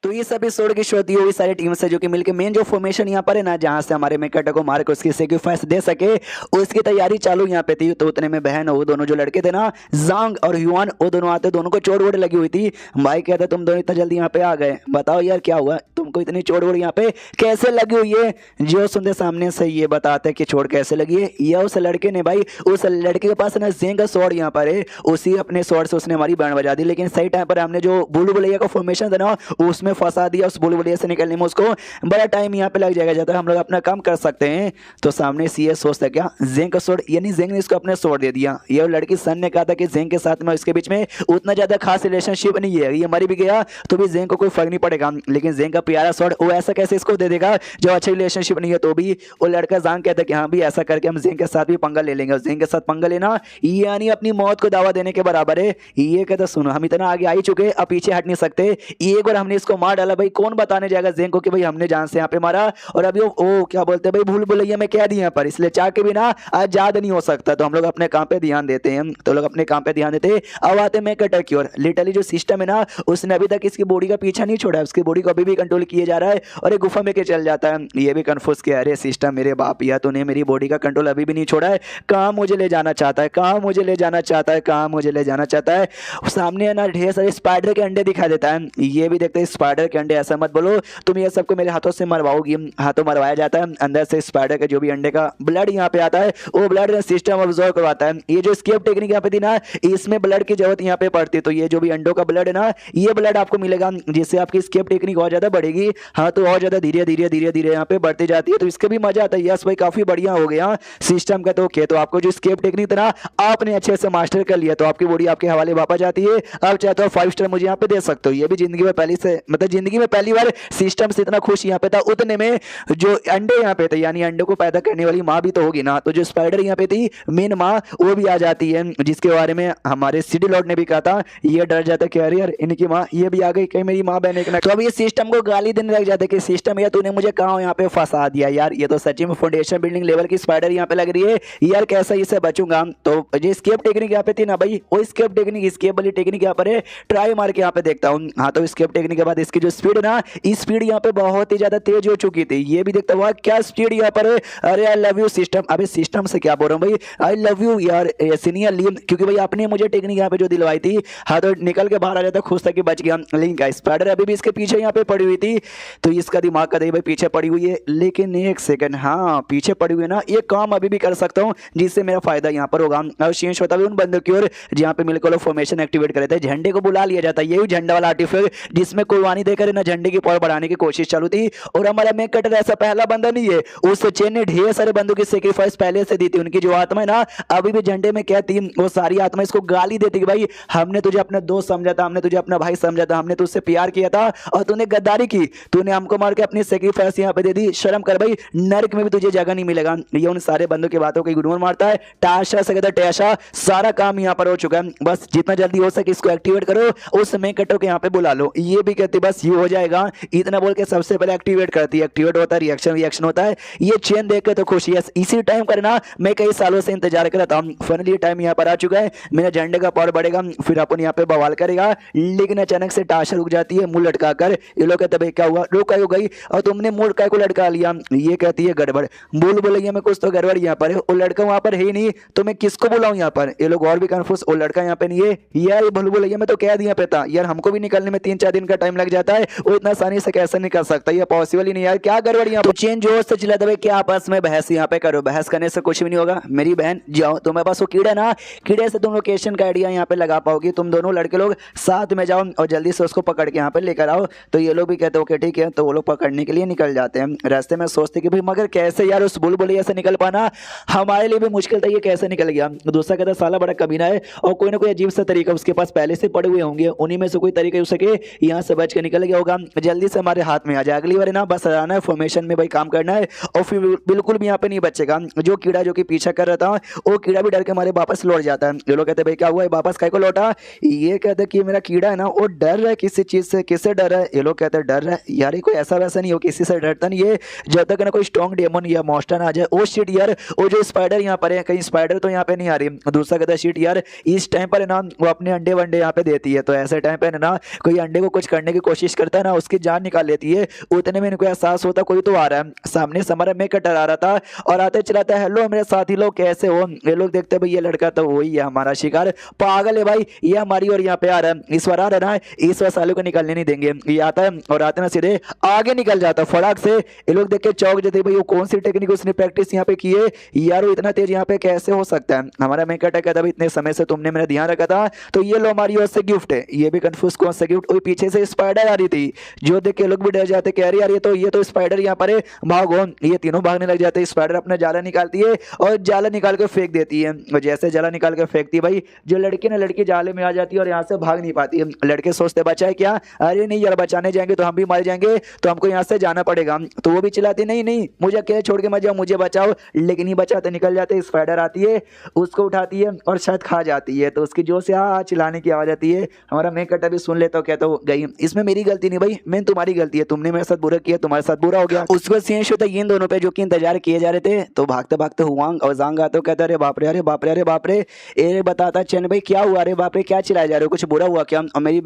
तो इस एपिसोड की शुरुआत हुई सारी टीम से जो कि मिलकर मेन जो फॉर्मेशन यहाँ पर है ना, जहाँ से हमारे मेकटर को मार के उसकी सेक्रीफाइस दे सके, उसकी तैयारी चालू यहाँ पे थी। तो उतने में बहन वो दोनों जो लड़के थे ना, जांग और ह्यूआन, वो दोनों आते, दोनों को चोट वोट लगी हुई थी। भाई कहता तुम दोनों इतना जल्दी यहाँ पे आ गए, बताओ यार क्या हुआ, तुमको इतनी चोट वोट यहाँ पे कैसे लगी हुई है। जो सुनते सामने से ये बताते कि चोट कैसे लगी है, या उस लड़के ने, भाई उस लड़के के पास ना जेंग का स्वॉर्ड यहाँ पर है, उसी अपने स्वॉर्ड से उसने हमारी बैंड बजा दी। लेकिन सही टाइम पर हमने जो बुलू भुलैया का फॉर्मेशन था ना, उसमें फंसा दिया। उस बुलू भुलैया से निकलने में उसको बड़ा टाइम यहाँ पे लग जाएगा, जाता हम लोग अपना काम कर सकते हैं। तो सामने सीए सोचता क्या, जेंग का स्वॉर्ड, यानी जेंग ने इसको अपने स्वॉर्ड दे दिया। ये लड़की सन ने कहा था कि जेंग के साथ में इसके बीच में उतना ज्यादा खास रिलेशनशिप नहीं है, ये मरी भी गया तो भी जेंग को कोई फर्क नहीं पड़ेगा। लेकिन जेंग का प्यारा स्वॉर्ड वो ऐसा कैसे इसको दे देगा जो अच्छी रिलेशनशिप नहीं है। तो भी वो लड़का जांग कहता है कि हाँ भी ऐसा करके हम जेंग के साथ भी पंगा ले लेंगे। जेंग के साथ पंगा लेना ये यानी अपनी मौत को दावा देने के बराबर है। ये कहता सुनो, हम इतना आगे आ ही चुके, अब पीछे हट नहीं सकते। एक बार हमने इसको मार डाला, भाई कौन बताने जाएगा जेंग को कि भाई हमने जान से यहाँ पे मारा। और अभी वो क्या बोलते हैं भाई, भूल भुलैया में कह दिया यहाँ पर, इसलिए चाह के भी ना आजाद नहीं हो सकता। तो हम लोग अपने काम पे ध्यान देते हैं, तो लोग अपने काम पे ध्यान देते हैं। अब आते हैं मेकटर की ओर। लिटरली जो सिस्टम है ना, उसने अभी तक इसकी बॉडी का पीछा नहीं छोड़ा है, उसकी बॉडी को अभी भी कंट्रोल किया जा रहा है और एक गुफा में के चल जाता है। ये भी कंफ्यूज किया, अरे सिस्टम मेरे बाप, या तूने मेरी बॉडी का कंट्रोल अभी भी नहीं छोड़ा है, कहाँ मुझे ले जाना चाहता है, कहाँ मुझे ले जाना चाहता है, कहाँ मुझे ले जाना चाहता है। सामने ना ढेर सारे स्पाइडर के अंडे दिखा देता है। ये भी देखते हैं स्पाइडर के अंडे, ऐसा मत बोलो तुम ये सबको मेरे हाथों से मरवाओगी। हाथों मरवाया जाता है, अंदर से स्पाइडर का जो भी अंडे का ब्लड यहाँ पे आता है, वो ब्लड सिस्टम ऑब्जर्व करवाता है। ये जो स्केप टेक्निक यहाँ पे थी ना, इसमें ब्लड की जरूरत यहाँ पे पड़ती है। तो ये जो भी अंडों का ब्लड है ना, ये ब्लड आपको मिलेगा, जिससे आपकी स्केप टेक्निक और ज्यादा बढ़ेगी। हाँ तो और ज्यादा धीरे धीरे धीरे धीरे यहाँ पे बढ़ती जाती है। तो इसका भी मजा आता है। यस भाई काफी बढ़िया हो गया सिस्टम का। तो ओके, तो आपको जो स्केप टेक्निक था ना, आपने अच्छे से मास्टर कर लिया, तो आपकी बॉडी आपके हवाले वापस जाती है। अब चाहे तो 5 स्टार मुझे यहाँ पे दे सकते हो। ये भी जिंदगी में पहली से, मतलब जिंदगी में पहली बार सिस्टम से इतना खुश यहाँ पे था। उतने में जो अंडे यहाँ पे थे, यानी अंडे को पैदा करने वाली माँ भी तो होगी ना, तो जो स्पाइडर यहाँ पे थी मेन माँ, वो भी आ जाती है, जिसके बारे में हमारे सिटी लॉर्ड ने भी कहा था। ये डर जाता है कि अरे यार इनकी माँ ये भी आ गई, कहीं मेरी माँ बहने के। तो अब ये सिस्टम को गाली देने लग जाते कि सिस्टम यार तूने मुझे कहाँ यहाँ पे फंसा दिया यार, ये तो सच्ची में फाउंडेशन बिल्डिंग लेवल की स्पाइडर यहाँ पे लग रही है यार, कैसा इससे बचूंगा। तो जो स्केप टेक्निक यहाँ पे थी ना भाई, वो स्केप टेक्निक, स्केप वाली टेक्निक यहाँ पर है, ट्राई मार के यहाँ पे देखता हूँ। हाँ तो स्केप टेक्निक के बाद इसकी जो स्पीड ना, इस स्पीड यहाँ पे बहुत ही ज्यादा तेज हो चुकी थी। ये भी देखता हुआ क्या स्पीड यहाँ पर है। अरे आई लव यू सिस्टम, अबे सिस्टम से क्या बोल रहा हूँ भाई, आई लव यू यार सीनियर लिम, क्योंकि भाई आपने मुझे टेक्निक यहाँ पे जो दिलवाई थी। हाँ तो निकल के बाहर आ जाता, खुश था कि बच गया। लिंक का स्पाइडर अभी भी इसके पीछे यहाँ पे पड़ी हुई थी, तो इसका दिमाग का भाई पीछे पड़ी हुई है। लेकिन एक सेकंड, हाँ पीछे पड़ी हुई है ना, ये काम अभी भी कर सकता हूँ जिससे मेरा फायदा यहाँ पर होगा। और चेंज होता है उन बंदों की ओर जहाँ पे मिलकर फॉर्मेशन एक्टिवेट करे थे। झंडे को बुला लिया जाता है, यही झंडा वाला आर्टिफैक्ट जिसमें कुर्बानी देकर ना झंडे की पावर बढ़ाने की कोशिश चालू थी। और हमारा मेक कटर ऐसा पहला बंदा नहीं है, उस चेन ने ढेर सारे बंदों की सेक्रीफाइस पहले से दी थी। उनकी जो आत्मा है ना, अभी भी झंडे में क्या थी, वो सारी आत्मा इसको गाली देती कि भाई हमने तुझे अपना दोस्त समझा था, हमने तुझे अपना भाई समझा था, हमने तुझसे प्यार किया था और तूने गद्दारी की, तूने हमको मार के अपनी सेक्रीफाइस यहाँ पे दे दी। शर्म कर भाई, नर्क में भी तुझे जगह नहीं मिलेगा। ये उन सारे बंदों की बातों को इग्नोर मारता है। टाशा से कहता टैशा, सारा काम यहाँ पर हो चुका है, बस जितना जल्दी हो सके इसको एक्टिवेट करो, उस मेक कटर को यहाँ पे बुला लो। ये भी कहती बस ये हो जाएगा, इतना बोल के सबसे पहले एक्टिवेट करती है। एक्टिवेट होता है, रिएक्शन होता है। ये चेन देख के तो खुशी है, इसी टाइम करना मैं कई सालों से इंतजार कर रहा था। फाइनली टाइम यहाँ पर आ चुका है, मेरा झंडे का पावर बढ़ेगा, फिर अपन यहाँ पे बवाल करेगा। लेकिन अचानक से टाशा रुक जाती है, मुंह लटका कर। ये लोग कहते भाई क्या हुआ, रुक गई और तुमने मुंह काय को लटका लिया। ये कहती है गड़बड़, बोल बोलिए में कुछ तो गड़बड़ यहाँ पर है, वो लड़का वहां पर है ही नहीं, तो मैं किसको बुलाऊं यहाँ पर। ये लोग और भी कंफ्यूज, वो लड़का यहाँ पे नहीं है यार, ये भूल भुलैया में तो कह दिया पे था यार, हमको भी निकलने में 3-4 दिन का टाइम लग जाता है, वो इतना आसानी से कैसे नहीं कर सकता, ये पॉसिबल ही नहीं यार, क्या गड़बड़ यहाँ। तो चेन जोर से चिल्ला दे, क्या आपस में बहस यहाँ पे करो, बहस करने से कुछ भी नहीं होगा। मेरी बहन जाओ, तुम्हारे पास वो कीड़ा ना, कीड़े से तुम लोकेशन का आइडिया यहाँ पे लगा पाओगी। तुम दोनों लड़के लोग साथ में जाओ और जल्दी से उसको पकड़ के यहाँ पे लेकर आओ। तो ये लोग भी कहते ओके ठीक है, तो वो लोग पकड़ने के लिए निकल जाते हैं। रास्ते में सोचते कि भाई मगर कैसे यार, उस बुल बुलैया से निकल पाना हमारे लिए भी मुश्किल था, ये कैसे निकल गया। दूसरा कहता साला बड़ा कमीना है और कोई ना कोई अजीब सा तरीका उसके पास पहले से पड़े हुए होंगे, उन्हीं में से कोई तरीका हो सके यहाँ से बच के निकल गया होगा, जल्दी से हमारे हाथ में आ जाए। अगली बार ना बस आना है, फॉर्मेशन में भाई काम करना है और फिर बिल्कुल भी यहाँ पे नहीं बचेगा। जो कीड़ा जो कि पीछा कर रहा था, वो कीड़ा भी डर के हमारे वापस लौट जाता है। ये लोग कहते भाई क्या हुआ, वापस काय को लौटा। ये कहते कि मेरा कीड़ा है ना, वो डर रहा है किसी चीज से, किससे डर रहा है। ये लोग कहते डर रहा है यार, ये कोई ऐसा वैसा नहीं हो, किसी से डरता नहीं है जब तक ना कोई स्ट्रॉन्ग डेमन या मॉन्स्टर ना आ जाए। ओ शिट यार, वो जो स्पाइडर यहाँ पर है, कहीं स्पाइडर तो यहाँ पे नहीं आ रही। दूसरा कहता है शिट यार, इस टाइम पर है ना वो अपने अंडे वंडे यहाँ पे देती है, तो ऐसे टाइम पे है ना कोई अंडे को कुछ करने की कोशिश करता है ना, उसकी जान निकाल लेती है। उतने में इनको एहसास होता कोई तो आ रहा है सामने से। हमारा मैं कटर आ रहा था और आते चलाता है, हेलो मेरे साथी लोग कैसे हो। ये लोग देखते भाई ये लड़का तो वही है हमारा शिकार, पागल है भाई ये हमारी और यहाँ पे आ रहा है, इस बार आ रहा है ना, इस बार सालों को निकलने नहीं देंगे। ये आता है और आते ना सीधे आगे निकल जाता है फटाक से। ये लोग देख के चौक जाते भाई, वो कौन सी टेक्निक उसने प्रैक्टिस यहाँ पे की है यार, वो इतना तेज यहाँ पे कैसे हो सकता है। हमारा मैं कहता कहता इतने समय से तुमने मेरा ध्यान रखा था, तो ये लो हमारी ओर से गिफ्ट है। ये भी कंफ्यूज कौन सा गिफ्ट, पीछे से स्पाइडर आ रही थी, जो देख के लोग भी डर जाते, कह रहे यार ये तो स्पाइडर यहाँ पर है, भागो। ये तीनों भागने लग जाते। स्पाइडर अपना जाला निकालती है और जाला निकाल के फेंक देती है, और जैसे जाला निकाल के फेंकती है भाई, जो लड़की जाले में आ जाती है और यहाँ से भाग नहीं पाती है। लड़के सोचते बचा है क्या, अरे नहीं यार बचाने जाएंगे तो हम भी मर जाएंगे, तो हमको यहाँ से जाना पड़ेगा। तो वो भी चिल्लाती नहीं नहीं मुझे अकेले छोड़ के मत जाओ, मुझे बचाओ। लेकिन ही बचाते निकल जाते। स्पाइडर आती है, उसको उठाती है और शायद खा जाती है, तो उसकी जो से चिल्लाने की आवाज आती है। हमारा मैं कटा भी सुन लेता हूँ, कहता हूँ गई, इसमें मेरी गलती नहीं भाई, मैं तुम्हारी गलती है, तुमने मेरे साथ बुरा किया, तुम्हारे साथ बुरा हो गया। उसके बाद सीन होता है इन दोनों पे जो कि इंतजार किए जा रहे थे। तो भागते भागते हुआंग और जांग आते हो, कहता अरे बाप रे अरे बाप रे अरे बाप रे। ए बताता चैन भाई क्या हुआ, अरे बाप रे क्या चिल्लाए जा रहे हो, कुछ बुरा हुआ क्या। और मेरी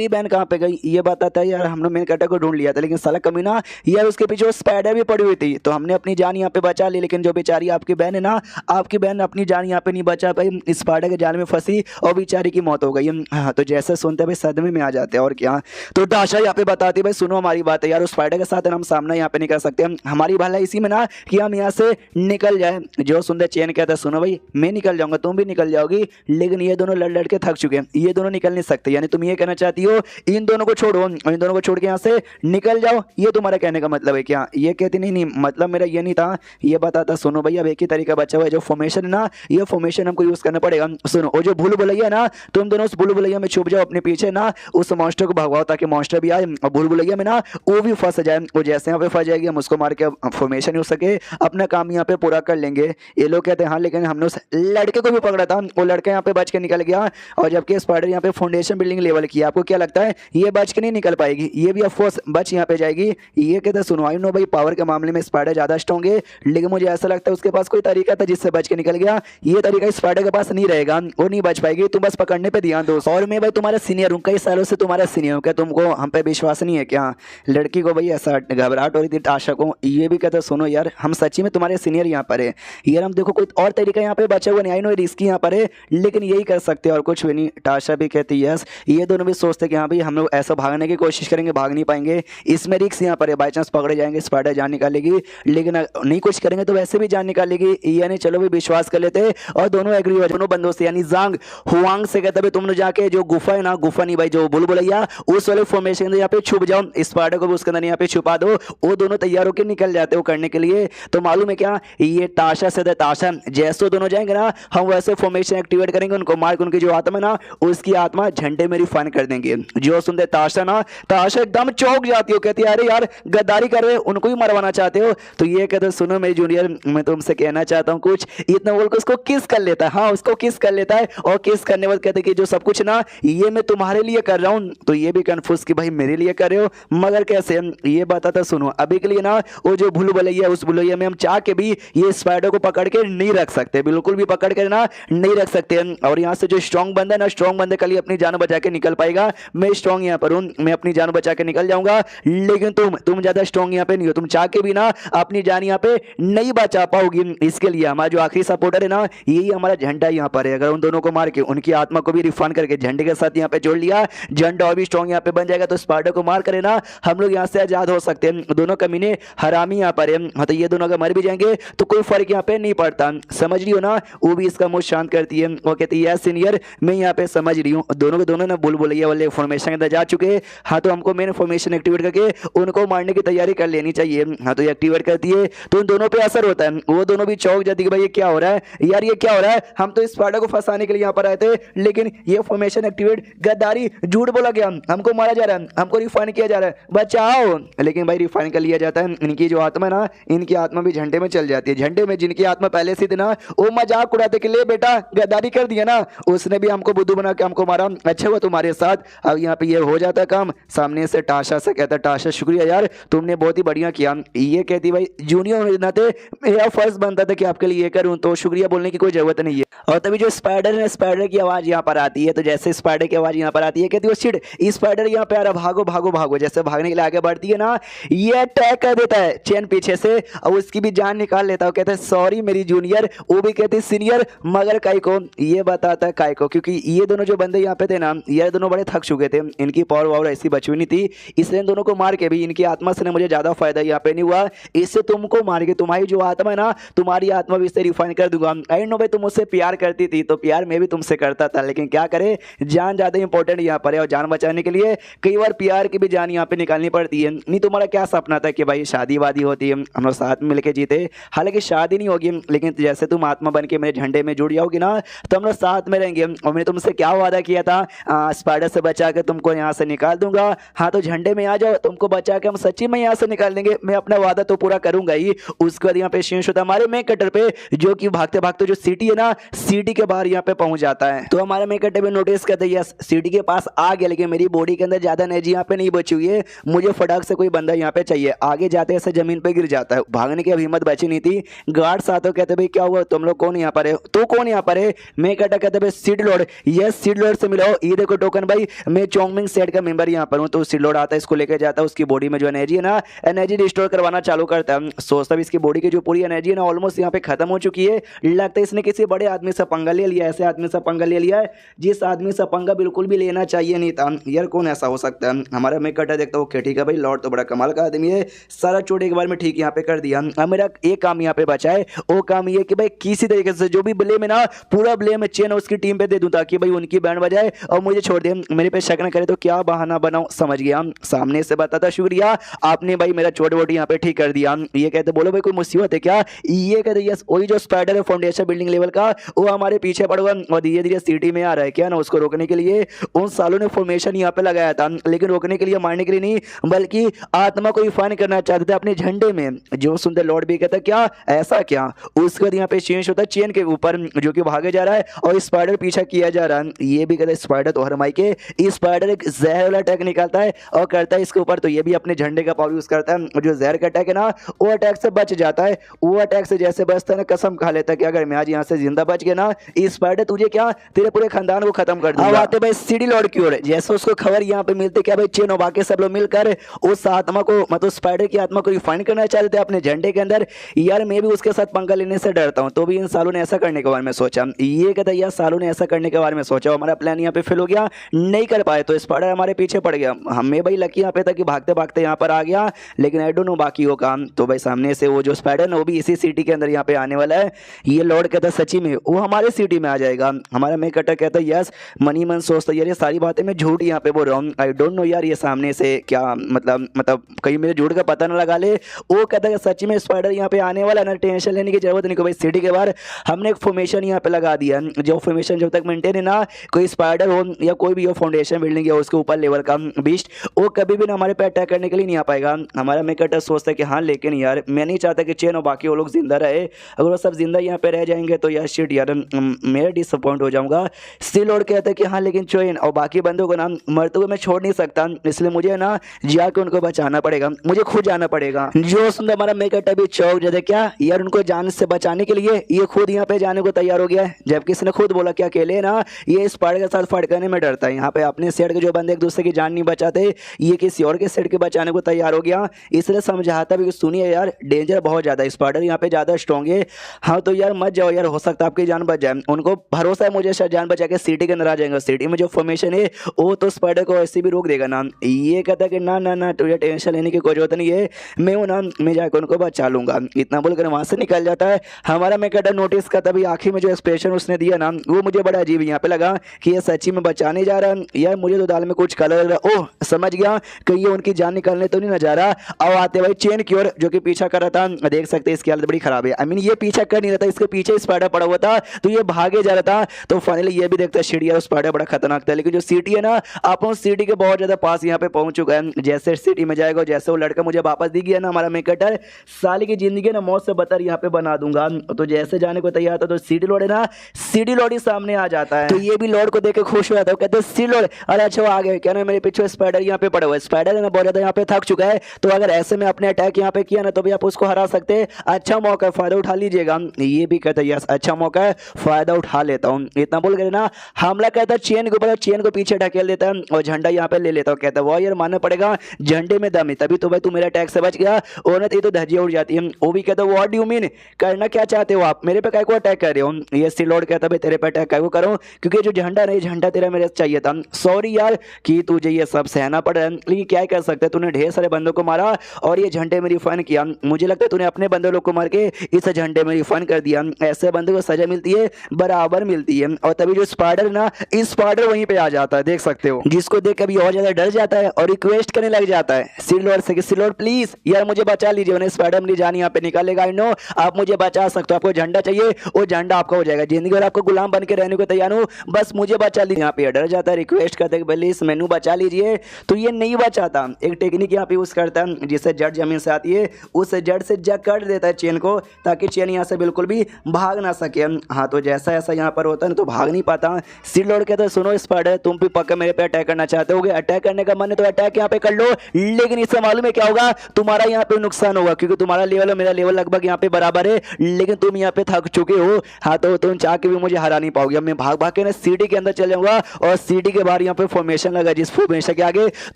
बहन कहाँ पे गई, ये बताता है यार हम लोग मेन कटा को ढूंढ लिया था, लेकिन साला कमीना यार उसके पीछे वो स्पाइडर भी पड़ी हुई थी, तो हमने अपनी जान यहाँ पे बचा ली। लेकिन जो बेचारी आपकी बहन है ना, आपकी बहन अपनी जान यहाँ पे नहीं बचा पाई, स्पाइडर के जाल में फंसी और बेचारी की मौत हो गई। हाँ, तो जैसे सुनते भाई सदमे में आ जाते हैं और क्या। तो दाशा यहाँ पे बताती भाई सुनो हमारी बात है यार, उस स्पाइडर के साथ हम सामना यहाँ पे नहीं कर सकते, हमारी भला इसी में ना कि हम यहाँ से निकल जाए। जो सुंदर चैन कहता है सुनो भाई मैं निकल जाऊंगा, तुम भी निकल जाओगी, लेकिन ये दोनों लड़ के थक चुके हैं, ये दोनों निकल नहीं सकते। यानी तुम ये कहना चाहती हो इन दोनों को छोड़ो, इन दोनों को छोड़ के यहाँ से निकल जाओ, ये तुम्हारा कहने का मतलब है क्या। ये कहती नहीं नहीं मतलब मेरा ये नहीं था, ये बताता सुनो भैया अब एक ही तरीका बचा हुआ है, जो फॉर्मेशन है ना ये फॉर्मेशन हमको यूज करना पड़ेगा। सुनो वो जो भूल भुलैया ना, तुम दोनों उस भूल भुलैया में छुप जाओ अपने पीछे ना, उस मॉन्स्टर को भगवाओ ताकि मॉन्स्टर भी आए और भूल भुलैया में ना वो भी फंस जाए। वो जैसे यहाँ पे फंस जाएगी हम उसको मार के फॉर्मेशन हो सके अपना काम यहाँ पे पूरा कर लेंगे। ये लोग कहते हैं हाँ, लेकिन हमने उस लड़के को भी पकड़ा था, वो लड़का यहाँ पे बच के निकल गया, और जबकि स्पाइडर यहाँ पे फाउंडेशन बिल्डिंग लेवल की, आपको क्या लगता है ये बच के नहीं निकल पाएगी, ये भी ऑफकोर्स बच यहाँ पे जाएगी। ये कहते सुनो आई नो भाई पावर के मामले में स्पाइडर ज्यादा स्ट्रॉन्ग है, लेकिन मुझे ऐसा लगता है उसके पास कोई तरीका था जिससे बच के निकल गया, ये तरीका स्पाइडर के पास नहीं रहेगा, वो नहीं बच पाएगी, तुम बस पकड़ने पे ध्यान दो। और मैं भाई तुम्हारा सीनियर हूँ, कई सालों से तुम्हारा सीनियर हूँ, क्या तुमको हम पे विश्वास नहीं है क्या। लड़की को भाई ऐसा घबराहट हो रही थी आशा को। ये भी कहते सुनो यार हम सच्ची में तुम्हारे सीनियर यहाँ पर है यार, हम देखो कोई और तरीका यहाँ पे बचा हुआ नहीं, आई नो रिस्की यहाँ पर है, लेकिन यही कर सकते हैं और कुछ भी नहीं। टाशा भी कहती यस। ये दोनों भी सोचते कि हाँ भाई हम लोग ऐसा भागने की कोशिश करेंगे, भाग नहीं पाएंगे, इसमें रिस्क यहाँ पर है, बाई चांस पकड़े जाएंगे स्पाइडर जान निकालेगी, लेकिन नहीं कुछ करेंगे तो वैसे भी जान निकालेगी। यानी चलो भी विश्वास कर लेते और दोनों एग्री हो, दोनों बंदों से यानी जांग हुआंग से कहता भाई तुम लोग जाके जो गुफा है ना, गुफा नहीं भाई जो बुलबुलैया उस वाले फॉर्मेशन यहाँ पे छुप जाओ, स्पाइडर को भी उसके अंदर यहाँ पे छुपा दो। वो दोनों तैयार होकर निकल जाते हो करने के लिए। तो मालूम है क्या ये ताशा से ताशा जैसे दोनों जाएंगे ना हम वैसे फॉर्मेशन एक्टिवेट करेंगे, उनको मार के उनकी जो आत्मा ना उसकी आत्मा झंडे में रिफाइन कर देंगे। जो सुनते ताशा ना, ताशा एकदम चौंक जाती हो, कहती है अरे यार गद्दारी कर रहे हो, उनको ही मरवाना चाहते हो। तो ये कहते सुनो मेरी जूनियर मैं तुमसे कहना चाहता हूँ कुछ, इतना बोल के उसको किस कर लेता है, हाँ उसको किस कर लेता है, और किस करने बाद कहते कि जो सब कुछ ना ये मैं तुम्हारे लिए कर रहा हूँ। तो ये भी कंफ्यूज कि भाई मेरे लिए कर रहे हो मगर कैसे, ये बताता सुनो अभी के लिए ना वो जो भूल भुलैया उस भुलैया में हम चाह के भी ये स्पाइडर को पकड़ के नहीं रख सकते, बिल्कुल भी पकड़ के ना नहीं रख सकते। और यहाँ से जो स्ट्रॉन्ग बंदा ना, स्ट्रॉन्ग बंदे कल अपनी जान बचा के निकल पाएगा, मैं स्ट्रॉन्ग यहाँ पर हूँ, मैं अपनी जान बचा के निकल जाऊंगा, लेकिन तुम ज्यादा स्ट्रॉन्ग यहाँ पे नहीं हो, तुम चाह के भी ना अपनी जान यहाँ पे नहीं बचा पाओगी। इसके लिए हमारा जो आखिरी सपोर्टर है ना यही हमारा झंडा यहाँ पर है, अगर उन दोनों को मार के उनकी आत्मा को भी रिफाइन करके झंडे के साथ यहाँ पे जोड़ लिया, झंडा और भी स्ट्रॉन्ग यहाँ पे बन जाएगा, तो स्पाइडर को मार करे ना हम लोग यहाँ से आजाद हो सकते हैं। दोनों कमीने हरामी यहाँ पर है, तो ये दोनों अगर मर भी जाएंगे तो कोई फर्क यहाँ पे नहीं पड़ता, समझ रही हो ना। वो भी इसका मुंह शांत करती है, वो कहती है सीनियर मैं यहाँ पे समझ रही हूँ, दोनों के दोनों ना बुलबुलैया वाले फॉर्मेशन के अंदर जा चुके हैं, हाँ तो हमको मेन फॉर्मेशन एक्टिवेट करके उनको मारने की तैयारी कर लेनी चाहिए। हाँ तो ये एक्टिवेट करती है तो उन दोनों पे असर होता है, वो दोनों भी चौंक जाती है कि भाई ये क्या हो रहा है यार, ये क्या हो रहा है, हम तो इस स्पाइडर को फंसाने के लिए यहाँ पर आए थे, लेकिन ये फॉर्मेशन एक्टिवेट गद्दारी झूठ बोला गया, हमको मारा जा रहा है, हमको रिफाइन किया जा रहा है, बचाओ। लेकिन भाई रिफाइन कर लिया जाता है, इनकी जो आत्मा ना इनकी आत्मा भी झंडे में चल जाती है, झंडे में जिनकी आत्मा पहले से थी ना वो मजाक उड़ाते कि ले बेटा गद्दारी कर दिया ना, उसने भी हमको बुद्धू बना के हमको मारा, अच्छा हुआ तुम्हारे साथ। अब यहाँ पे ये हो जाता काम, सामने से टाशा से, कहता टाशा शुक्रिया यार, तुमने बहुत ही बढ़िया किया। ये कहती भाई जूनियर नाते मेरा फर्ज बनता था कि आपके लिए ये करूं, तो शुक्रिया बोलने की कोई जरूरत नहीं है। और तभी जो स्पाइडर है, स्पाइडर की आवाज यहाँ पर आती है। तो जैसे स्पाइडर की आवाज यहाँ पर आती है, कहती है शिट, स्पाइडर यहाँ पे आ रहा, भागो भागो भागो। जैसे भागने के लिए आगे बढ़ती है ना, ये अटैक कर देता है चेन पीछे से और उसकी भी जान निकाल लेता है। कहता है सॉरी मेरी जूनियर, वो भी कहती है सीनियर, मगर काय को ये बताता है काय को, क्योंकि ये दोनों जो बंदे यहाँ पे थे ना, ये दोनों बड़े थक चुके थे, इनकी पावर वावर ऐसी बची हुई नहीं थी, इसलिए इन दोनों को मार के भी इनकी आत्मा से मुझे ज्यादा फायदा यहाँ पे नहीं हुआ। इससे तुमको मार के तुम्हारी जो आत्मा है ना, तुम्हारी आत्मा भी इससे रिफाइन कर दूंगा। आई नो भाई तुम मुझसे प्यार करती थी, तो प्यार मैं भी तुमसे करता था, लेकिन क्या करे, जान ज्यादा इंपॉर्टेंट यहाँ पर है, और जान बचाने के लिए कई बार प्यार की भी जान यहाँ पे निकालनी पड़ती है। नहीं तुम्हारा क्या सपना था कि भाई शादी वादी होती है, हम लोग साथ में मिलकर जीते, हालांकि शादी नहीं होगी, लेकिन जैसे तुम आत्मा बन के मेरे झंडे में जुड़ जाओगी ना, तो हम लोग साथ में रहेंगे। और मैंने तुमसे क्या वादा किया था, स्पाइडर से बचा के तुमको यहाँ से निकाल दूंगा। हाँ तो झंडे में आ जाओ, तुमको बचा के हम सच्ची में यहाँ से निकाल देंगे, मैं अपना वादा तो पूरा करूंगा ही। उसके बाद यहाँ पे शेष होता है हमारे मेक कटर पे, जो कि भागते भागते जो सिटी है ना, सिटी के बाहर यहाँ पे पहुंच जाता है। तो हमारे मेक कटर पे नोटिस करते हैं यस सिटी के पास आ गया, लेकिन मेरी बॉडी के अंदर ज्यादा एनर्जी यहाँ पे नहीं बची हुई है, मुझे फटाक से कोई बंदा यहाँ पे चाहिए। आगे जाते ऐसे जमीन पे गिर जाता है, भागने की अब हिम्मत बची नहीं थी। गार्ड्स आते कहते भाई क्या हुआ, तुम लोग कौन यहाँ पर है, तू कौन यहाँ पर है। मैं कहता कहते भाई seed Lord, yes seed Lord से मिलाओ, ये देखो टोकन भाई, मैं चोंगमिंग सेट का मेंबर यहाँ पर हूँ। तो सीड लॉर्ड आता है, इसको लेकर जाता है, उसकी बॉडी में जो एनर्जी है ना, एनर्जी रिस्टोर करवाना चालू करता है। सोचता है इसकी बॉडी की जो पूरी एनर्जी है ना ऑलमोस्ट यहाँ पे खत्म हो चुकी है, लगता है इसने किसी बड़े आदमी से पंगा ले लिया, ऐसे आदमी से पंगा ले लिया है जिस आदमी से पंगा बिल्कुल भी लेना चाहिए नहीं था। यार कौन ऐसा हो सकता है, हमारा मैं कटा देखता हूँ ठीक है भाई, लॉर्ड तो बड़ा कमाल का आदमी है, सारा चोट एक बार में ठीक यहाँ पे कर दिया। अब मेरा एक काम यहाँ पे बचा है, वो काम ये कि भाई किसी तरीके से जो भी ब्लेम है ना, पूरा ब्लेम चेन उसकी टीम पे दे दूं, ताकि भाई उनकी बैंड बजाए और मुझे छोड़ दे, मेरे पे शक न करे। तो क्या बहाना बनाऊं, समझ गया, सामने से बताता शुक्रिया आपने भाई मेरा चोट वोट यहाँ पे ठीक कर दिया। ये कहते बोलो भाई कोई मुसीबत है क्या, ये कहते यस वही जो स्पाइडर है फाउंडेशन बिल्डिंग लेवल का, वो हमारे पीछे पड़ गया और धीरे धीरे सिटी में आ रहा है क्या ना, उसको रोकने के लिए उन सालों ने फॉर्मेशन यहाँ पे लगाया था, लेकिन रोकने के लिए मारने के लिए नहीं, बल्कि आत्मा को रिफाइन करना चाहते थे अपने झंडे में। जो सुनते लॉर्ड भी कहता क्या ऐसा क्या, उसके बाद यहाँ पे चेंज होता है चेन के ऊपर जो कि भागे जा रहा है और स्पाइडर पीछा किया जा रहा है। ये भी कहता है स्पाइडर तो हर माई के, स्पाइडर एक जहर वाला अटैक निकालता है और करता है इसके ऊपर, तो ये भी अपने झंडे का पावर यूज करता है। जो जहर का अटैक है ना, वो अटैक से बच जाता है, वो अटैक से जैसे बचता है ना, कसम खा लेता है कि अगर मैं आज यहाँ से जिंदा बच गया ना, स्पाइडर तुझे क्या तेरे पूरे खानदान को खत्म कर दूंगा। अब आते भाई सिटी लॉर्ड की ओर, जैसे उसको खबर यहाँ पे मिलती क्या भाई चेन और बाकी सब लोग मिलकर उस आत्मा को मतलब स्पाइडर की आत्मा को रिफाइन करना चाहते थे अपने झंडे के अंदर। यार मैं भी उसके साथ पंगा लेने से डरता हूँ, तो भी इन सालों ने ऐसा करने के बारे में सोचा। ये कहता है यार सालों ने ऐसा करने के बारे में सोचा, हमारा प्लान यहाँ पे फेल हो गया, नहीं कर पाए, तो स्पाइडर हमारे पीछे पड़ गया। हमें भाई लकी यहाँ पे था कि भागते भागते यहाँ पर आ गया, लेकिन आई डोंट नो बाकी वो काम। तो भाई सामने से वो जो स्पाइडर ना, वो भी इसी सिटी के अंदर यहाँ पे आने वाला है। ये लॉर्ड कहता है सच्ची में वो हमारे सिटी में आ जाएगा। हमारा मैं कटर कहता है यस, मनी मन सोचता यार ये सारी बातें मैं झूठ यहाँ पे बोल रहा हूँ, आई डोंट नो यार ये सामने से क्या मतलब कहीं मेरे झूठ का पता ना लगा ले। वो कहता है सच्ची में स्पाइडर यहाँ पे आने वाला, ना टेंशन लेने की जरूरत नहीं। भाई सिटी के बाहर हमने एक फॉर्मेशन यहाँ पे लगा दिया, जो फॉर्मेशन जब तक मेंटेन है ना, कोई स्पाइडर हो या कोई भी हो फाउंडेशन बिल्डिंग या उसके ऊपर लेवल का बीस्ट, वो कभी भी ना हमारे पे अटैक करने के लिए नहीं आ पाएगा। हमारा मेकटर सोचता है कि हाँ लेकिन यार मैं नहीं चाहता कि चेन और बाकी वो लोग जिंदा रहे, अगर वो सब जिंदा यहाँ पे रह जाएंगे तो यार शिट यार मैं डिसअपॉइंट हो जाऊंगा। स्टिल लॉर्ड कहता है कि हाँ लेकिन चेन और बाकी बंदों को ना मरते हुए मैं छोड़ नहीं सकता, इसलिए मुझे ना जाके उनको बचाना पड़ेगा, मुझे खुद जाना पड़ेगा। जो सुनता हमारा मेकटर भी चौक जाता क्या यार उनको जान से बचाने के लिए ये खुद यहाँ पे जाने को तैयार हो गया है, जबकि इसने खुद बोला कि अकेले ना ये स्पाइडर के साथ फाइट करने में डरता है। यहाँ पे अपने सेट के जो बंदे एक दूसरे की जान नहीं बचाते, ये किसी और के सेट के बचाने को तैयार हो गया। इसलिए समझाता भी सुनिए यार डेंजर बहुत ज्यादा, स्पाइडर यहाँ पे ज्यादा स्ट्रॉन्ग है, हाँ तो यार मत जाओ यार, हो सकता है आपकी जान बच जाए। उनको भरोसा है मुझे शायद जान बचा के सिटी के अंदर आ जाएंगे, सिटी में जो फॉर्मेशन है वो तो स्पाइडर को ऐसे भी रोक देगा ना। ये कहता है कि ना ना ना तुझे टेंशन लेने की कोई जरूरत नहीं है, मैं हूं ना, मैं जाकर उनको बचा लूंगा। इतना बोलकर वहां से निकल जाता है। हमारा मेकटर नोटिस करता भी आखिर में जो एक्सप्रेशन उसने दिया ना, वो मुझे बड़ा अजीब यहाँ पे लगा कि ये सच्ची में बचाने जा रहा है यार, मुझे तो दाल में कुछ कलर लग रहा। ओह समझ गया कि ये उनकी जान निकालने तो नहीं ना जा रहा। अब आते भाई चेन की ओर जो कि पीछा कर रहा था, देख सकते हैं इसकी हालत बड़ी खराब है। आई मीन ये पीछा कर नहीं रहा था, इसके पीछे स्पाइडर पड़ा हुआ था तो ये भागे जा रहा था। तो फाइनली ये भी देखता है शिट यार स्पाइडर बड़ा खतरनाक था, लेकिन जो सिटी है ना आप उस सिटी के बहुत ज्यादा पास यहाँ पे पहुंच चुका है। जैसे सिटी में जाएगा, जैसे वो लड़का मुझे वापस दी गया ना हमारा मेकटर, साली की जिंदगी ना मौत से बदतर यहाँ पे बना दूंगा। तो जैसे जाने को तैयार था तो सिटी लॉर्ड है ना, सिटी लॉर्ड ही सामने आ जाता है। तो ये भी लॉर्ड को देख के खुश हो जाता है, कहते हैं सिटी लॉर्ड अरे अच्छा वो आ गए क्या ना, मेरे पीछे स्पाइडर यहाँ पे पड़ा हुआ है। स्पाइडर है ना बहुत ज्यादा यहाँ पे थक चुका है, तो अगर ऐसे में अपने अटैक यहाँ पे किया ना तो भी आप उसको हरा सकते हैं। अच्छा मौका है, फायदा उठा लीजिएगा। ये भी कहता है यस अच्छा मौका है, फायदा उठा लेता हूँ। इतना बोल कर ना हमला कहता है चेन के ऊपर, चेन को पीछे ढकेल देता है और झंडा यहाँ पे ले लेता हूँ। कहता है वो यार मानना पड़ेगा झंडे में दम है, तभी तो भाई तू मेरे अटैक से बच गया, और नहीं तो धज्जियां उड़ जाती है। वो भी कहता है व्हाट डू मीन, करना क्या चाहते हो आप, मेरे पे काय को अटैक कर रहे हो। ये सिलोड कहता है तेरे पे अटैक काय को करूं, क्योंकि जो झंडा नहीं झंडा तेरा मेरे चाहिए था। सॉरी यार कि तुझे ये सब सहना पड़ रहा है, लेकिन क्या कर सकते, तूने ढेर सारे बंदों को मारा और ये झंडे में रिफंड किया। मुझे लगता है तूने अपने बंदे लोग को मार के इस झंडे में रिफंड कर दिया। ऐसे बंदे को सजा मिलती है, बराबर मिलती है। और तभी जो स्पाइडर ना, इस स्पाइडर वहीं पे आ जाता है, देख सकते हो, जिसको देख कभी और ज्यादा डर जाता है और रिक्वेस्ट करने लग जाता है सिलोड से कि सिलोड प्लीज यार मुझे बचा लीजिए। उन्हें स्पाइडर मेरी जान यहाँ पे निकालेगा, आई नो आप मुझे बचा सकते हो, आपको झंडा चाहिए वो झंडा आपका हो जाएगा, जिंदगी भर आपको गुलाम बन के रहने को तैयार हूँ, बस मुझे बचा लीजिए। यहाँ पे डर जाता है, रिक्वेस्ट करता है प्लीज मैनू बचा लीजिए, तो ये नहीं बचाता। एक टेक्निक यहाँ पे यूज करता है जिससे जड़ जमीन से आती है, उस जड़ से जग कर देता है चेन को, ताकि चेन यहाँ से बिल्कुल भी भाग ना सके। हाँ तो जैसा ऐसा यहाँ पर होता है तो भाग नहीं पाता। सिलोड कहता है सुनो स्पाइडर तुम भी पक्का मेरे पे अटैक करना चाहते होगे, अटैक करने का मन है तो अटैक यहाँ पे कर लो, लेकिन इससे मालूम है क्या होगा, तुम्हारा यहाँ पे नुकसान होगा, क्योंकि तुम्हारा लेवल और मेरा लेवल लगभग यहाँ पे बराबर है, लेकिन तुम यहाँ पे थक चुके हो। हाँ तो तुम चाह के भी मुझे हरा नहीं पाओगे। अब मैं भाग भाग के ना सिटी के अंदर चले जाऊंगा और सिटी के बाहर यहाँ पे फॉर्मेशन लगा, जिस फॉर्मेशन के आगे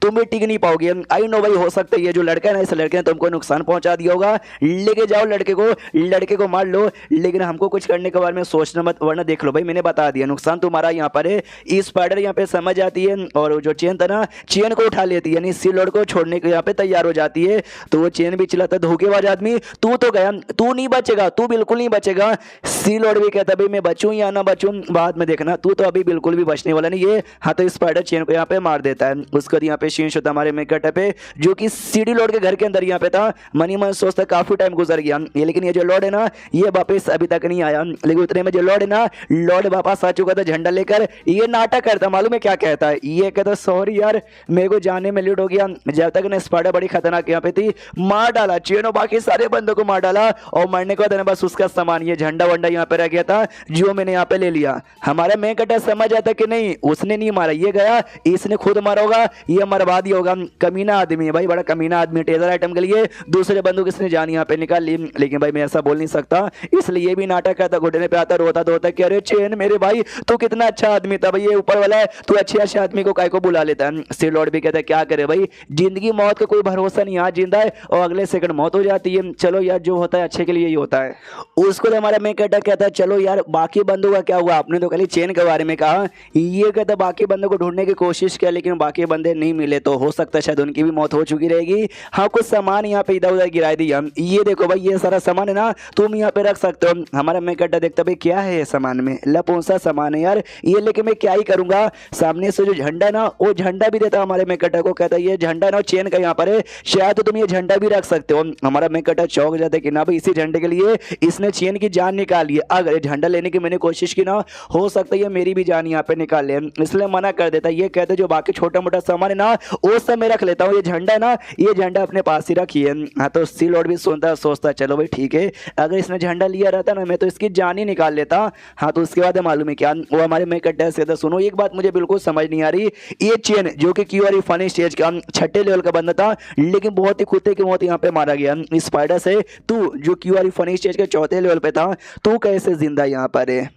तुम भी टिक नहीं पाओगे। आई नो भाई हो सकता है ये जो लड़का है ना, इस लड़के ने तुमको नुकसान पहुंचा दिया होगा, लेके जाओ लड़के को मार लो, लेकिन हमको कुछ करने के बारे में सोचना मत, वरना देख लो भाई मैंने बता दिया नुकसान तुम्हारा यहाँ पर है। इस स्पाइडर यहाँ पे समझ आती है और जो चेन था ना चेन को उठा लेती है, यानी सिलोड को छोड़ने के यहाँ पे तैयार हो जाती है। तो वो चेन भी चलाता धोखेबाज आदमी, तू तो गया, तू नहीं बचेगा, तू बिल्कुल नहीं बचेगा। सिलोड भी कहता भाई मैं बचूं या ना बचूं बाद में देखना, तू तो अभी बिल्कुल भी बचने वाला नहीं है। हाँ तो स्पाइडर चेन को यहाँ पे मार देता है। उसको यहाँ पे शीश होता हमारे मेकट पे, जो कि सीडी लॉर्ड के घर के अंदर यहाँ पे था। मनी मन सोचता काफी टाइम गुजर गया, लेकिन ये जो लॉर्ड है ना ये वापस अभी तक नहीं आया, लेकिन उतने में जो लॉर्ड है ना, लॉर्ड वापस आ चुका था झंडा लेकर। ये नाटक करता, मालूम है क्या कहता है, ये कहता सॉरी यार मेरे को जाने में लेट हो गया, जब तक ने स्पाइडर बड़ी खतरनाक यहाँ पे थी, मार डाला चेनो बाकी सारे बंदों को मार डाला, और मरने के बाद बस उसका सामान ये झंडा वंडा यहाँ पे रह गया था जो मैंने यहाँ पे ले लिया। हमारा मैं कटा समझ आता कि नहीं उसने नहीं मारा, ये गया इसने खुद मारा होगा, ये मरवा दिया होगा। कमीना आदमी है भाई, बड़ा कमीना आदमी। टेजर आइटम के लिए दूसरे बंदों की इसने जान यहाँ पे निकाल ली, लेकिन भाई मैं ऐसा बोल नहीं सकता, इसलिए भी नाटक करता, घुटने पे आता रोता धोता कि अरे चेन मेरे भाई तू कितना अच्छा आदमी था भाई, ये ऊपर वाला है, तू अच्छे आदमी को काय को बुला लेता है। सिलोड भी कहता है क्या करे भाई, जिंदगी मौत का कोई भरोसा नहीं, आज जिंदा है और अगले सेकंड मौत हो जाती है। चलो यार जो होता है अच्छे के लिए ही होता है। उसको तो हमारा मैं कहता है चलो यार बाकी बंदों का क्या हुआ, आपने तो खाली चेन के बारे में कहा। ये कहता बाकी बंदों को ढूंढने की कोशिश किया, लेकिन बाकी बंदे नहीं मिले, तो हो सकता है शायद उनकी भी मौत हो चुकी रहेगी। हाँ कुछ सामान यहाँ पे इधर उधर गिरा दिया, ये देखो भाई ये सारा सामान है ना तुम यहाँ पे रख सकते हो। हमारा मैं कहता देखता भाई क्या है ये सामान में, कौन सा सामान है यार ये लेके मैं क्या ही करूंगा। सामने से जो झंडा ना वो झंडा भी देता हमारे मेकटा को, कहता ये झंडा ना चेन का यहाँ पर है, शायद तो तुम ये झंडा भी रख सकते हो। हमारा मेकटा चौंक जाता है कि ना भाई इसी झंडे के लिए इसने चेन की जान निकाली है, अगर ये झंडा लेने की मैंने कोशिश की ना हो सकता है ये मेरी भी जान यहाँ पे निकाल ले, इसलिए मना कर देता। ये कहते जो बाकी छोटा मोटा सामान है ना वो सब मैं रख लेता हूँ, ये झंडा है ना ये झंडा अपने पास ही रखिए। हाँ तो सिलोड भी सुनता सोचता चलो भाई ठीक है, अगर इसने झंडा लिया रहता ना मैं तो इसकी जान ही निकाल लेता। हाँ तो उसके बाद मालूम है क्या वो हमारे मेकटा से सुनो एक बात मुझे बिल्कुल समझ नहीं आ रही, ये चेन जो कि क्यूआर फनी स्टेज का छठे लेवल का बंदा था, लेकिन बहुत ही कुत्ते की मौत यहाँ पे मारा गया स्पाइडर से। तू जो क्यूआर फनी स्टेज के चौथे लेवल पे था तू कैसे जिंदा यहाँ पर है।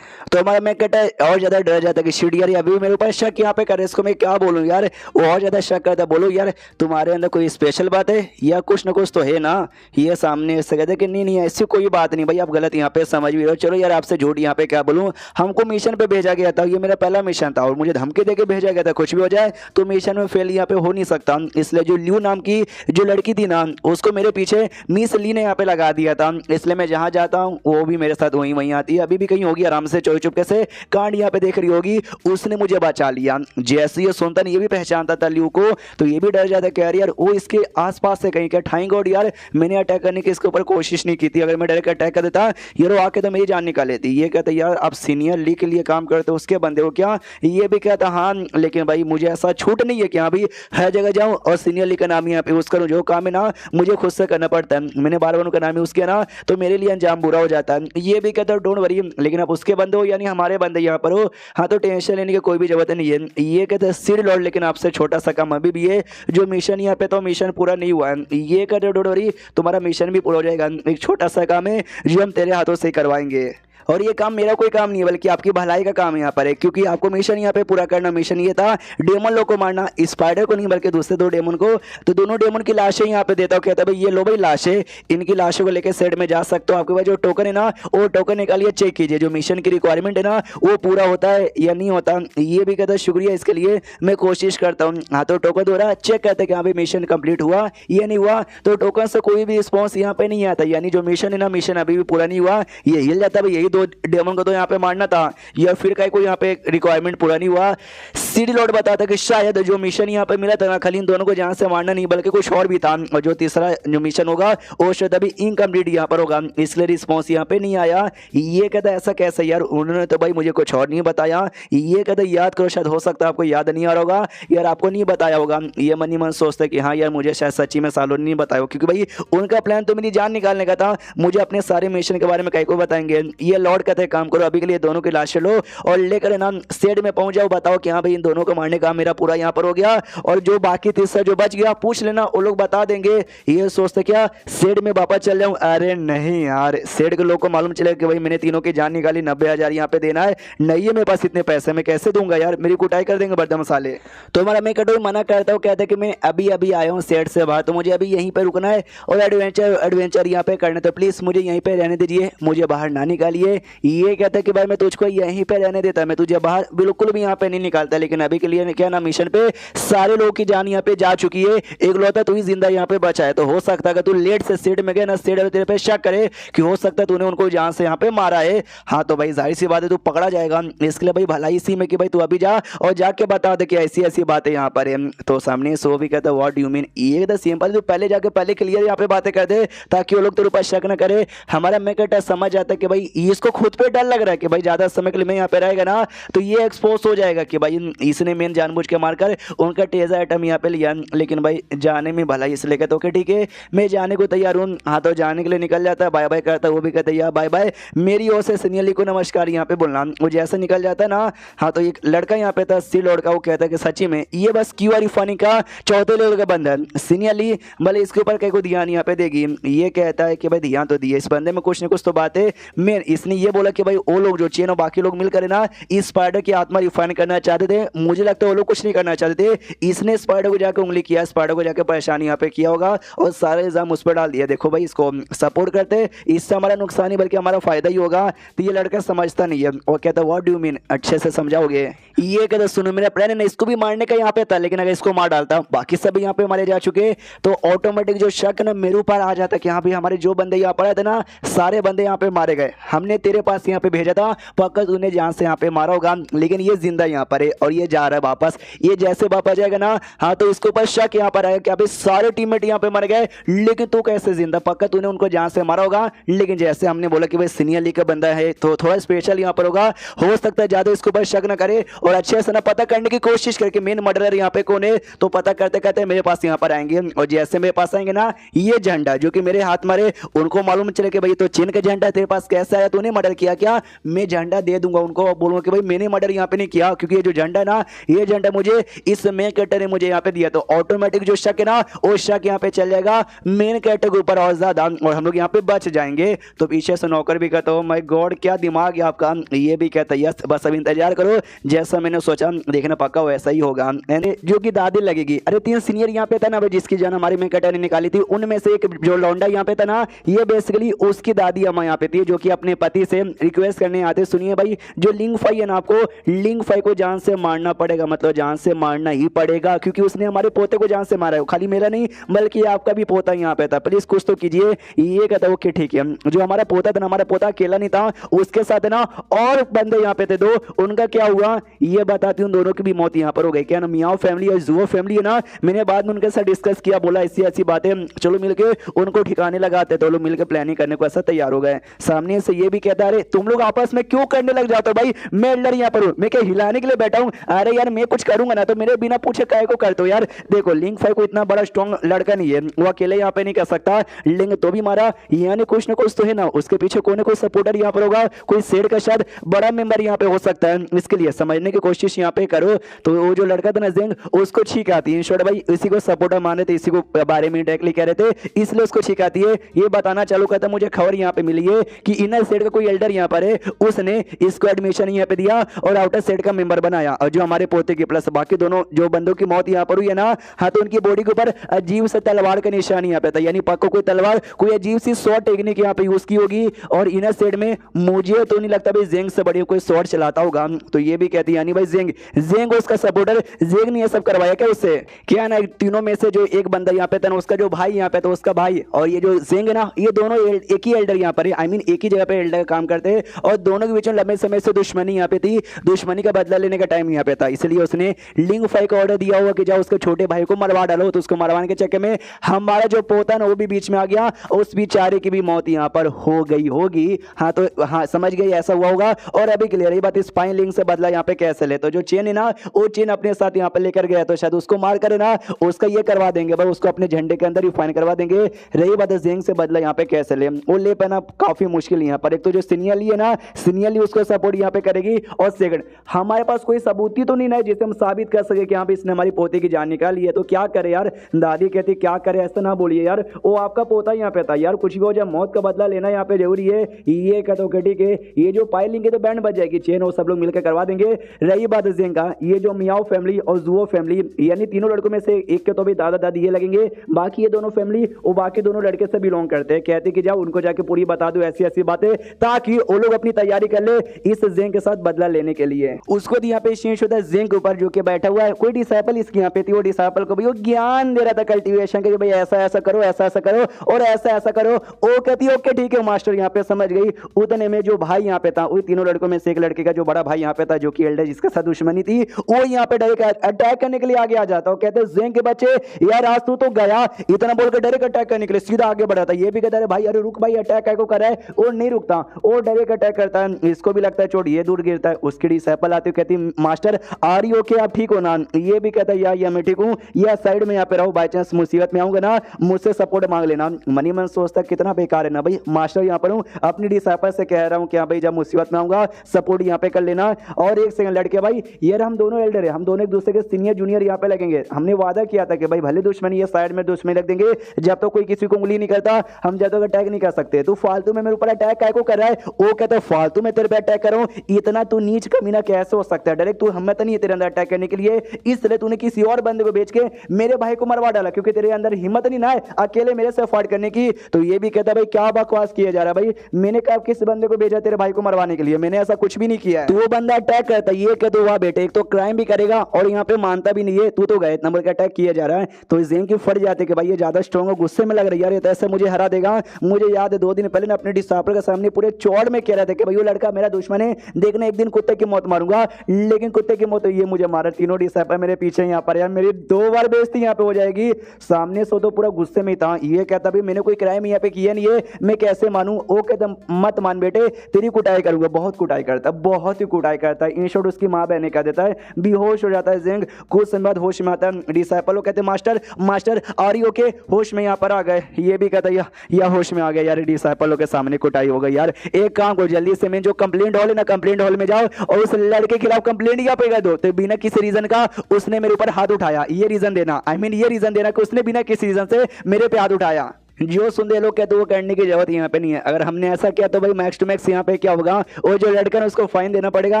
तो हमारा मैं कहता है और ज्यादा डर जाता कि शिट यार अभी मेरे ऊपर शक यहाँ पे करे, इसको मैं क्या बोलूँ यार, वो और ज्यादा शक करता। बोलो यार तुम्हारे अंदर कोई स्पेशल बात है या कुछ ना कुछ तो है ना। ये सामने से कहते कि नहीं ऐसी कोई बात नहीं भाई, आप गलत यहाँ पे समझ भी रहे हो। चलो यार आपसे झूठ यहाँ पे क्या बोलूँ, हमको मिशन पे भेजा गया था, ये मेरा पहला मिशन था और मुझे धमकी देके भेजा गया था, कुछ भी हो जाए तो मिशन में फेल यहाँ पे हो नहीं सकता। इसलिए जो ल्यू नाम की जो लड़की थी ना उसको मेरे पीछे मिस ली ने यहाँ पे लगा दिया था, इसलिए मैं जहाँ जाता हूँ वो भी मेरे साथ वहीं आती है। अभी भी कहीं होगी आराम से चुपके से कांड यहाँ पे देख रही होगी, उसने मुझे बचा लिया। जैसे ये सुनता नहीं ये भी पहचानता था ल्यू को, तो ये भी डर जाता कह रही यार वो इसके आसपास से कहीं क्या ठाई गॉड यार मैंने अटैक करने की इसके ऊपर कोशिश नहीं की थी, अगर मैं डायरेक्ट अटैक कर देता ये रो आके तो मेरी जान निकाल लेती। ये कहता यार आप सीनियर ली के लिए काम करते हो उसके बंदे हो क्या, ये भी कहता हाँ लेकिन भाई मुझे ऐसा छूट नहीं है कि हाँ भाई हर जगह जाऊँ और सीनियर ली का नाम यहाँ पे यूज करूँ, जो काम है ना मुझे खुद से करना पड़ता है, मैंने बार बार उनका नाम यूज किया ना तो मेरे लिए अंजाम बुरा हो जाता है। ये भी कहता डोंट वरी, लेकिन आप उसके बंदे हो यानी हमारे बंदे यहाँ पर हो, हाँ तो टेंशन लेने की कोई भी जरूरत नहीं है। ये कहते हैं सिर लॉर्ड लेकिन आपसे छोटा सा काम अभी भी है, जो मिशन यहाँ पे तो मिशन पूरा नहीं हुआ है, ये कर डोंट वरी, तुम्हारा मिशन भी पूरा हो जाएगा। एक छोटा सा काम है जो हम तेरे हाथों से करवाएंगे, और ये काम मेरा कोई काम नहीं है बल्कि आपकी भलाई का काम यहाँ पर है, क्योंकि आपको मिशन यहाँ पे पूरा करना। मिशन ये था डेमन लोग को मारना, स्पाइडर को नहीं बल्कि दूसरे दो डेमन को। तो दोनों डेमन की लाशें यहाँ पे देता हूँ, कहता है भाई ये लो भाई लाशें, इनकी लाशों को लेकर सेट में जा सकते हो। आपके पास जो टोकन है ना वो टोकन निकालिए, चेक कीजिए जो मिशन की रिक्वायरमेंट है ना वो पूरा होता है या नहीं होता। ये भी कहता है शुक्रिया, इसके लिए मैं कोशिश करता हूँ। हाँ तो टोकन दो रहा, चेक करते कि हाँ भाई मिशन कंप्लीट हुआ या नहीं हुआ। तो टोकन से कोई भी रिस्पॉन्स यहाँ पे नहीं आता, यानी जो मिशन है ना मिशन अभी भी पूरा नहीं हुआ। ये हिल जाता है भाई, यही दो डेमन को तो यहाँ पे मारना था, या फिर कहीं कोई यहाँ पे रिक्वायरमेंट पूरा नहीं हुआ। सीडी लॉर्ड बताता कि शायद जो मिशन यहाँ पे मिला था ना खाली इन दोनों को जहाँ से मारना नहीं बल्कि कुछ और भी था, और जो तीसरा जो मिशन होगा वो शायद अभी इनकम्प्लीट यहाँ पर होगा, इसलिए रिस्पॉन्स यहाँ पे नहीं आया। ये कहता है ऐसा कैसे यार, उन्होंने तो भाई मुझे कुछ और नहीं बताया। ये कहता है याद करो, शायद हो सकता है आपको याद नहीं आ रहा होगा यार, आपको नहीं बताया होगा। ये मन ही मन सोचता है कि हाँ यार मुझे शायद सच्ची में सालों ने नहीं बताया, क्योंकि भाई उनका प्लान तो मेरी जान निकालने का था, मुझे अपने सारे मिशन के बारे में कहीं को बताएंगे। ये लॉर्ड कहते हैं काम करो अभी के लिए दोनों की लाशें लो और लेकर ना सेड में पहुंच जाओ, बताओ कि हाँ भाई इन दोनों को मारने का मेरा पूरा यहाँ पर हो गया, और जो बाकी तीसरा जो बच गया पूछ लेना, वो लोग बता देंगे। ये सोचते क्या सेड में वापस चल जाऊं, अरे नहीं यार, सेड के लोग को मालूम चले कि भाई मैंने तीनों की जान निकाली, 90,000 यहाँ पे देना है, नहीं है मेरे पास इतने पैसे, मैं कैसे दूंगा यार, मेरी कुटाई कर देंगे बर्तन मसाले। तो हमारा मैं कटोरी मना करता हूँ, कहते कि मैं अभी अभी आया हूँ सेड से बाहर, तो मुझे अभी यहीं पे रुकना है और एडवेंचर यहाँ पे करना, तो प्लीज मुझे यहीं पे रहने दीजिए, मुझे बाहर ना निकालिए। ये कहता है कि भाई मैं तुझको यहीं पे रहने देता, मैं तुझे बाहर बिल्कुल भी यहाँ पे नहीं निकालता, लेकिन अभी के लिए क्या ना मिशन पे सारे लोगों की जान यहाँ पे जा चुकी है, एक लौता तू ही जिंदा यहाँ पे बचा है। तो हो सकता है कि तू लेट से सीट में गए ना, सीट तेरे पे शक करे कि हो सकता है तूने उनको जान से यहाँ पे मारा है। हाँ तो भाई जाहिर सी बात है तू पकड़ा जाएगा, इसके लिए भाई भलाई इसी में कि भाई तू अभी जा और जाके बता दे कि ऐसी ऐसी बातें यहाँ पर है। तो सामने सो भी कहता है व्हाट डू यू मीन, ये तो सिंपल, तू पहले जाके पहले क्लियर यहाँ पे बातें कर दे ताकि वो लोग तेरे ऊपर शक न करे। हमारा मेकट समझ जाता है कि भाई इसको खुद पे डर लग रहा है कि भाई ज्यादा समय के लिए मैं यहाँ पे रहेगा ना तो ये एक्सपोज हो जाएगा कि भाई इसने मेन जानबूझ के मारकर उनका टेजर आइटम यहाँ पे लिया। लेकिन भाई जाने में भलाई इसलिए कहता ओके ठीक है मैं जाने को तैयार हूँ। हाँ तो जाने के लिए निकल जाता है, बाय बाय करता है, वो भी कहता है यार बाय बाय, मेरी ओर से सीनियर को नमस्कार यहाँ पे बोलना। वो जैसे निकल जाता है ना, हाँ तो एक लड़का यहाँ पे था सी लड़का, वो कहता है कि सच्ची में ये बस क्यू आर इफानी का चौथे लेवल का बंदा है, सीनियरली भले इसके ऊपर कहीं को ध्यान यहाँ पे देगी। ये कहता है कि भाई ध्यान तो दिए, इस बंदे में कुछ न कुछ तो बात है। मैं इसने ये बोला कि भाई वो लोग जो चेन और बाकी लोग मिलकर ना इस स्पाइडर की आत्मा रिफाइन करना चाहते थे, मुझे लगता है वो लोग कुछ नहीं करना चाहते थे, इसने स्पाइडर को जाकर उंगली किया, स्पाइडर को जाकर परेशानी यहाँ पे किया होगा और सारे इल्जाम उस पर डाल दिया। देखो भाई इसको सपोर्ट करते इससे हमारा नुकसान ही बल्कि हमारा फायदा ही होगा। तो ये लड़का समझता नहीं है और कहता है व्हाट डू यू मीन, अच्छे से समझाओगे। ये कहता सुनो मेरा प्लान है इसको भी मारने का यहाँ पे था, लेकिन अगर इसको मार डालता बाकी सब यहाँ पे मारे जा चुके तो ऑटोमेटिक जो शक ना मेरे ऊपर आ जाता कि हाँ भाई हमारे जो बंदे यहाँ पड़े थे ना सारे बंदे यहाँ पे मारे गए, हमने तेरे पास यहाँ पे भेजा था पक्का तूने जहाँ से यहाँ पे मारा होगा, लेकिन ये जिंदा यहाँ पर है और ये जा रहा है वापस। ये जैसे वापस जाएगा ना हाँ तो इसके ऊपर शक यहाँ पर आएगा कि अभी सारे टीममेट यहाँ पे मर गए लेकिन तू कैसे जिंदा, पक्का तूने उनको जहाँ से मारा होगा। लेकिन जैसे हमने बोला कि भाई सीनियर लीग का बंदा है तो थोड़ा स्पेशल यहाँ पर होगा, हो सकता है ज्यादा इसके ऊपर शक ना करे और अच्छे से ना पता करने की कोशिश करके मेन मर्डरर यहाँ पे कौन है तो पता करते करते मेरे पास यहाँ पर आएंगे। और जैसे मेरे पास आएंगे ना ये झंडा जो कि मेरे हाथ मारे उनको मालूम चले कि भाई तो चीन का झंडा तेरे पास कैसे आया, तूने मर्डर किया क्या, मैं झंडा दे दूंगा उनको, बोलूंगा कि भाई मैंने मर्डर यहाँ पे नहीं किया, क्योंकि ये जो झंडा है ना ये झंडा मुझे इस मेन कैरेक्टर ने मुझे यहाँ पे दिया। तो ऑटोमेटिक जो शक है ना वो शक यहाँ पे चल जाएगा मेन कैरेक्टर के ऊपर और ज्यादा और हम लोग यहाँ पे बच जाएंगे। तो पीछे से नौकर भी कहता हूँ माय गॉड क्या दिमाग है आपका, ये भी कहता है यस बस अब इंतजार करो जैसा मैंने सोचा देखना पक्का वैसा ही होगा, जो कि दादी लगेगी। अरे 3 सीनियर यहाँ पे था ना भाई जिसकी जान हमारी मेन कैरेक्टर ने निकाली थी, उनमें से एक जो लौंडा यहाँ पे था ना ये बेसिकली उसकी दादी अम्मा यहाँ पे थी जो कि अपने पति से रिक्वेस्ट करने आते सुनिए भाई जो लिंग फाई है ना आपको लिंग फाई को जान से मारना पड़ेगा, मतलब जान से मारना ही पड़ेगा क्योंकि उसने हमारे पोते को जान से मारा है, खाली मेरा नहीं बल्कि आपका भी पोता यहाँ पे था, प्लीज कुछ तो कीजिए। ये कहता है ओके ठीक है, जो हमारा पोता था ना हमारा पोता अकेला नहीं था उसके साथ ना और बंदे यहाँ पे थे 2, उनका क्या हुआ ये बताती हूँ, दोनों की भी मौत यहाँ पर हो गई। क्या ना मियाओ फैमिली और जुओ फैमिली है ना, मैंने बाद में उनके साथ डिस्कस किया, बोला ऐसी ऐसी बातें चलो मिलके उनको ठिकाने लगाते, तो लोग मिलकर प्लानिंग करने को ऐसा तैयार हो गए। सामने से ये भी कहता है अरे तुम लोग आपस में क्यों करने लग जाते हो भाई, मैं एल्डर यहाँ पर हूँ, मैं क्या हिलाने के लिए बैठा हूँ, अरे यार मैं कुछ करूंगा ना तो मेरे बिना पूछे काय को करते हो यार। देखो लिंग फाई को इतना बड़ा स्ट्रॉन्ग लड़का नहीं है, वो अकेले यहाँ पे नहीं कर सकता, लिंग तो भी मारा, यानी कुछ ना कुछ तो है ना उसके पीछे कोई ना कोई सपोर्टर यहाँ पर होगा, कोई शेर का शायद बड़ा मेंबर यहाँ पे हो सकता है। इसके लिए समझने की कोशिश यहाँ पे करो। तो वो जो लड़का था ना जेंग, उसको छींक आती है, शॉर्ट भाई इसी को सपोर्टर माने थे, इसी को बारे में डायरेक्टली कह रहे थे, इसलिए उसको छींक आती है। ये बताना चालू करता मुझे खबर यहाँ पे मिली है कि इनर सेट का कोई एल्डर यहाँ पर है, उसने इसको एडमिशन यहाँ पे दिया और आउटर सेट का मेंबर बनाया, और जो हमारे पोते की प्लस बाकी दोनों जो बंदों की मौत यहाँ पर हुई है ना, हाँ तो उनकी बॉडी के ऊपर अजीब सा तलवार का निशान यहाँ पे था, यानी पक्को कोई तलवार कोई अजीब सी शॉर्ट टेक्निक यहाँ पे यूज की होगी। और इनर सेट में मुझे तो नहीं लगता भाई जेंग से बड़ी कोई शॉर्ट चलाता होगा। तो ये भी कहती है यानी भाई जेंग उसका सपोर्टर, जेंग ने ये सब करवाया क्या उससे, क्या ना तीनों में से जो एक बंदा यहाँ पे था ना उसका जो भाई यहाँ पे था उसका भाई, और ये जो जेंग ना ये दोनों एक ही एल्डर यहाँ पर है, आई मीन एक ही जगह पे एल्डर का काम करते हैं, और दोनों के बीच में लंबे समय से दुश्मनी यहाँ पे थी, दुश्मनी का बदला लेने का टाइम यहाँ पे था, इसलिए उसने लिंग फाई का ऑर्डर दिया हुआ कि जाओ उसके छोटे भाई को मरवा डालो। तो उसको मरवाने के चक्कर में हमारा जो पोता ना वो भी बीच में आ गया, उस बेचारे की भी मौत यहाँ पर हो गई होगी। हाँ तो हाँ समझ गई ऐसा हुआ होगा। और अभी क्लियर रही बात स्पाइन लिंग से बदला यहाँ पे कैसे ले, तो जो चेन है ना वो चेन अपने साथ यहाँ पे लेकर गया, तो शायद उसको मार कर ना उसका ये करवा देंगे भाई, उसको अपने झंडे के अंदर ही फाइन करवा देंगे। रही बात जेंग से बदला यहाँ पे कैसे ले, वो ले पाना काफी मुश्किल यहाँ पर, एक तो जो सीनियरली है ना सीनियरली उसको सपोर्ट यहाँ पे करेगी, और सेकंड हमारे पास कोई सबूत ही तो नहीं है जिससे हम साबित कर सके कि यहाँ पे इसने हमारी पोते की जान निकाली है। तो क्या करे यार, दादी कहती क्या करे, ऐसा ना बोलिए यार, वो आपका पोता यहाँ पे था यार, कुछ भी हो जाए मौत का बदला लेना यहाँ पे जरूरी है। ये कहते हो ठीक है, ये जो पाइलिंग है तो बैंड बज जाएगी, चेन वो सब लोग मिलकर करवा देंगे। रही बात जेंग का, ये जो मियाओ फैमिली और जुओ फैमिली यानी तीनों लड़कों में से एक के तो भी दादा दादी ये लगेंगे, बाकी ये दोनों फैमिली और बाकी दोनों लड़के से बिलोंग करते हैं। कहते कि जाओ उनको जाके पूरी बता दो ऐसी ऐसी बातें, ताकि वो लोग अपनी तैयारी कर ले इस जेंग के साथ बदला लेने के लिए। उसको यहाँ पे शीश होता है जेंग के ऊपर जो कि बैठा हुआ है, कोई डिसाइपल इसके यहाँ पे थी, वो डिसाइपल को भी वो ज्ञान दे रहा था कल्टीवेशन के, भाई ऐसा ऐसा करो, ऐसा ऐसा करो और ऐसा ऐसा करो। वो कहती है ओके ठीक है मास्टर, यहाँ पे समझ गई। उतने में जो भाई यहाँ पे था, वही तीनों लड़कों में से एक लड़के का जो बड़ा भाई यहाँ पे था जो कि एल्डर जिसके साथ दुश्मनी थी, वो यहाँ पे डायरेक्ट अटैक करने के लिए आगे आ जाता है। कहते जेंग के बच्चे यार आज तू तो गया, इतना बोलकर डायरेक्ट अटैक करने के लिए सीधा आगे बढ़ा था। ये भी कहता है भाई अरे रुक भाई, अटैक क्या को कर रहा है, और नहीं रुकता, वो डायरेक्ट अटैक करता है। इसको भी लगता है चोट, ये दूर गिरता है। उसकी डिसाइपल आती है, कहती मास्टर आर यू ओके, आप ठीक हो ना? ये भी कहता है या मैं ठीक हूँ, या साइड में यहाँ पे रहो, बाई चांस मुसीबत में आऊंगा ना मुझसे सपोर्ट मांग लेना। मनी मन सोचता कितना बेकार है ना भाई, मास्टर यहाँ पर हूँ, अपनी डिसाइपल से कह रहा हूँ कि हाँ भाई जब मुसीबत में आऊंगा सपोर्ट यहाँ पे कर लेना। और एक सेकंड लड़के भाई यार हम दोनों एल्डर है, हम दोनों एक दूसरे के सीनियर जूनियर यहाँ पे लगेंगे, हमने वादा किया था कि भाई भले दुश्मनी है साइड में दुश्मनी रख देंगे, जब तक कोई किसी को उंगली नहीं करता हम जब तक अटैक नहीं कर सकते। तू फालतू में मेरे ऊपर अटैक काय को कर रहा है? वो कहता है फालतू में तेरे पे अटैक कर रहा हूँ, इतना तू नीच कमीना कैसे हो सकता है? डायरेक्ट तू हिम्मत नहीं है तेरे अंदर अटैक करने के लिए, इसलिए तूने किसी और बंदे को बेच के मेरे भाई को मरवा डाला, क्योंकि तेरे अंदर हिम्मत नहीं ना है अकेले मेरे से फाइट करने की। तो ये भी कहता भाई क्या बकवास किया जा रहा है भाई, मैंने कहा किस बंदे को भेजा तेरे भाई को मरवाने के लिए, मैंने ऐसा कुछ भी नहीं किया है। तो वो बंदा अटैक करता है, ये कहते वाह बेटे, एक तो क्राइम भी करेगा और यहाँ पे मानता भी नहीं है, तू तो गए नंबर का अटैक किया जा रहा है। तो जेंग की फट जाते कि भाई ये ज्यादा स्ट्रॉन्ग और गुस्से में लग रही है यार, ये तो ऐसे मुझे हरा देगा। मुझे याद है 2 दिन पहले ना अपने डिसाइपल के सामने पूरे चौड़ में कह रहे थे कि भाई वो लड़का मेरा दुश्मन है, देखना एक दिन कुत्ते की मौत मारूंगा, लेकिन कुत्ते की मौत ये मुझे मारा। तीनों डिसाइपल मेरे पीछे यहाँ पर यार, मेरी 2 बार बेइज्जती यहाँ पे हो जाएगी। सामने से तो पूरा गुस्से में था, ये कहता भाई मैंने कोई क्राइम यहाँ पे किया नहीं है, मैं कैसे मानूं? वो कहता मत मान बेटे, तेरी कुटाई करूंगा। बहुत कुटाई करता है, बहुत ही कुटाई करता है। इन शॉर्ट उसकी माँ बहने कह देता है, बेहोश हो जाता है जेंग। कुछ समय बाद होश में आता है। डिसाइपल कहते master master are you okay, होश में यहाँ पर आ गए। ये भी कहता है या होश में आ गया यार, डिसाइपलों के सामने कुटाई हो गई यार। एक काम को जल्दी से मैं जो कंप्लेंट हॉल है ना, कंप्लेंट हॉल में जाओ और उस लड़के के खिलाफ कंप्लेंट यहाँ पे कर दो। तो बिना किसी रीजन का उसने मेरे ऊपर हाथ उठाया, ये रीजन देना, आई मीन ये रीजन देना कि उसने बिना किसी रीजन से मेरे पे हाथ उठाया। जो सुनते लोग कहते वो करने की जरूरत यहाँ पे नहीं है। अगर हमने ऐसा किया तो भाई मैक्स टू मैक्स यहाँ पे क्या होगा, वो जो लड़का है उसको फाइन देना पड़ेगा।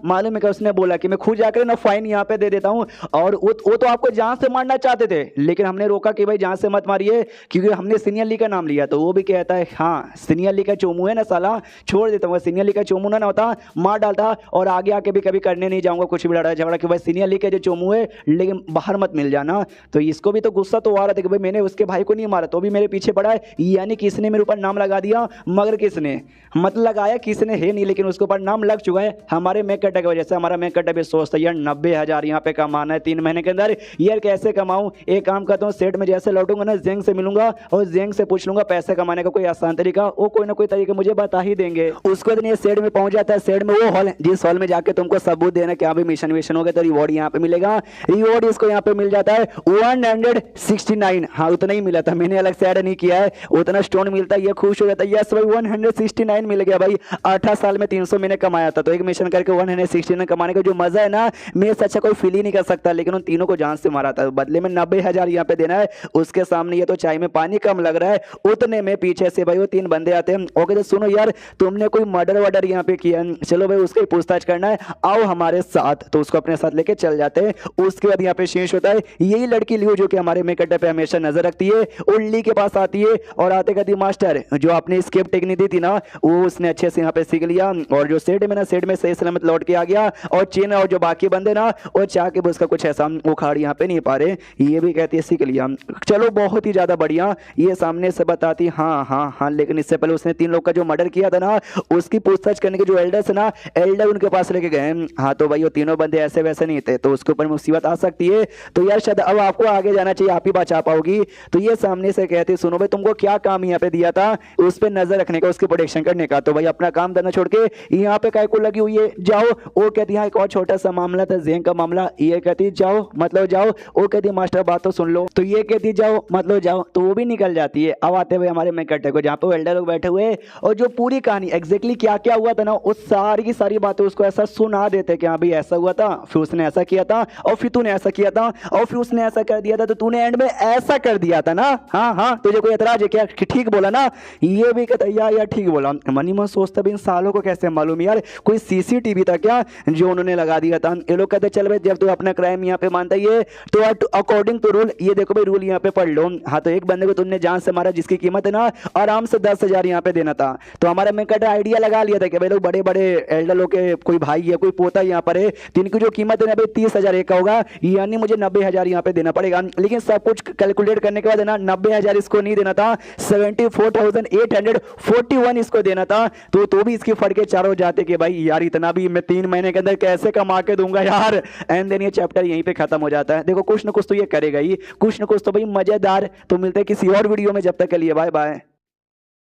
मालूम है कि उसने बोला कि मैं खुद जाकर ना फाइन यहाँ पे दे देता हूँ, और वो तो आपको जान से मारना चाहते थे, लेकिन हमने रोका कि भाई जान से मत मारिए, क्योंकि हमने सीनियर ली का नाम लिया। तो वो भी कहता है हाँ सीनियर ली का चोमू है ना साला, छोड़ देता हूँ। सीनियर ली का चोमू ना होता मार डालता, और आगे आके भी कभी करने नहीं जाऊंगा कुछ भी लड़ाई झगड़ा कि भाई सीनियर ली का जो चोमू है, लेकिन बाहर मत मिल जाना। तो इसको भी तो गुस्सा तो आ रहा था कि भाई मैंने उसके भाई को नहीं मारा, तो भी मेरे पीछे पड़ा है, है, यानी किसने मेरे ऊपर नाम लगा दिया, मगर किसने मतलब लगाया किसने है नहीं, लेकिन उसके ऊपर नाम लग चुका है हमारे मेक कट की वजह से। हमारा मेक कट अभी सोचता है यार 90,000 यहाँ पे कमाना है 3 महीने के अंदर, यार कैसे कमाऊं। एक काम करता हूँ, सेट में जैसे लौटूंगा ना जेंग से मिलूंगा और जेंग से पूछ लूंगा पैसे कमाने का कोई आसान तरीका, वो कोई ना कोई तरीका मुझे बता ही देंगे। उसको दिन ये सेट में पहुंच जाता है, सेट में वो हॉल जिस हॉल में जाके तुमको सबूत देना क्या भी मिशन विशन हो गया तो रिवॉर्ड यहाँ पे मिलेगा। रिवॉर्ड इसको यहाँ पे मिल जाता है 169, हाँ उतना ही मिला था, मैंने अलग से ऐड नहीं किया है, उतना स्टोन मिलता है। ये खुश हो जाता है, यस भाई 169 मिल गया भाई, 18 साल में 300 मैंने कमाया था, तो एक मिशन करके 169 कमाने का जो मजा है ना मैं से अच्छा कोई फील ही नहीं कर सकता। लेकिन उन तीनों को जान से मारा था, बदले में 90,000 यहाँ पे देना है। उसके सामने ये तो चाय में पानी कम लग रहा है, उतने में पीछे से भाई वो 3 बंदे आते हैं। ओके तो सुनो यार तुमने कोई मर्डर वर्डर यहाँ पे किया, चलो भाई उसकी पूछताछ करना है, आओ हमारे साथ। तो उसको अपने साथ लेके चल जाते हैं। उसके बाद यहाँ पे शेष होता है, यही लड़की लियो जो कि हमारे मेकअप पे हमेशा नजर रखती है, उल्ली के पास आती है और आते कहती मास्टर जो आपने स्केप टेक्निक दी थी ना वो उसने अच्छे से यहाँ पे सीख लिया, और जो सेट में ना सेट में सही सलामत लौट के आ गया, और चीन और जो बाकी बंदे ना वो चाह के उसका कुछ ऐसा उखाड़ यहाँ पे नहीं पा रहे, ये भी कहती है सीख लिया। चलो बहुत ही ज्यादा बढ़िया, ये सामने से बताती हाँ हाँ हाँ, लेकिन इससे पहले उसने 3 लोग का जो मर्डर किया था ना उसकी पूछताछ करने के जो एल्डर्स है ना, एल्डर उनके पास लेके गए। हाँ तो भाई वो तीनों बंदे ऐसे वैसे नहीं थे, तो उसके ऊपर मुसीबत आ सकती है। तो यार शायद अब आपको आगे जाना चाहिए, आप ही बचा पाओगी। तो ये सामने से कहती सुनो भाई तुमको क्या काम यहाँ पे दिया था, उस पर नजर रखने का, उसकी प्रोटेक्शन करने का, तो भाई अपना काम करना छोड़ के यहाँ पे काय को लगी हुई है, जाओ। वो कहती है एक और छोटा सा मामला था जेंग का मामला, ये कहती जाओ मतलब जाओ। वो कहती मास्टर बात तो सुन लो, तो ये कहती जाओ मतलब जाओ, तो वो भी निकल जाती है। अब आते हुए हमारे मेकअटे को जहाँ पे एल्डर लोग बैठे हुए और जो पूरी कहानी एग्जैक्टली क्या क्या हुआ था ना उस सारी की सारी बातें उसको ऐसा सुना देते कि हाँ भाई ऐसा हुआ था, फिर उसने ऐसा किया था, और फिर तूने ऐसा किया था, और फिर उसने ऐसा कर दिया था, तो तूने एंड में ऐसा कर दिया था ना। हाँ हाँ तुझे कोई एतराज है क्या, ठीक बोला ना। ये भी कहता यार ठीक बोला। मनी मन सोचता भी इन सालों को कैसे मालूम यार, कोई सीसीटीवी था क्या जो उन्होंने लगा दिया था। ये लोग कहते चल भाई जब तू अपना क्राइम यहाँ पे मानता है तो अकॉर्डिंग टू रूल ये देखो भाई रूल यहाँ पे पढ़ लो। हाँ तो एक बंदे को तुमने जान से मारा जिसकी कीमत है ना आराम से 10,000 यहाँ पे देना था। तो हमारा मैं कहता आइडिया लगा लिया था कि भाई लोग बड़े बड़े एल्डर लोग के कोई भाई है कोई पोता यहाँ पर है, जिनकी जो कीमत है ना भाई 30,000 एक का होगा, यानी मुझे 90,000 यहाँ पे देना पड़ेगा। लेकिन सब कुछ कैलकुलेट करने के बाद ना 90,000 इसको नहीं देना था, 74,841 इसको देना था। तो भी इसकी फट के चारों जाते कि भाई यार इतना भी मैं 3 महीने के अंदर कैसे कमा के दूंगा यार। एंड देन ये चैप्टर यहीं पे खत्म हो जाता है। देखो कुछ ना कुछ तो ये करेगा ही, कुछ ना कुछ तो भाई मजेदार। तो मिलते हैं किसी और वीडियो में, जब तक के लिए बाय बाय।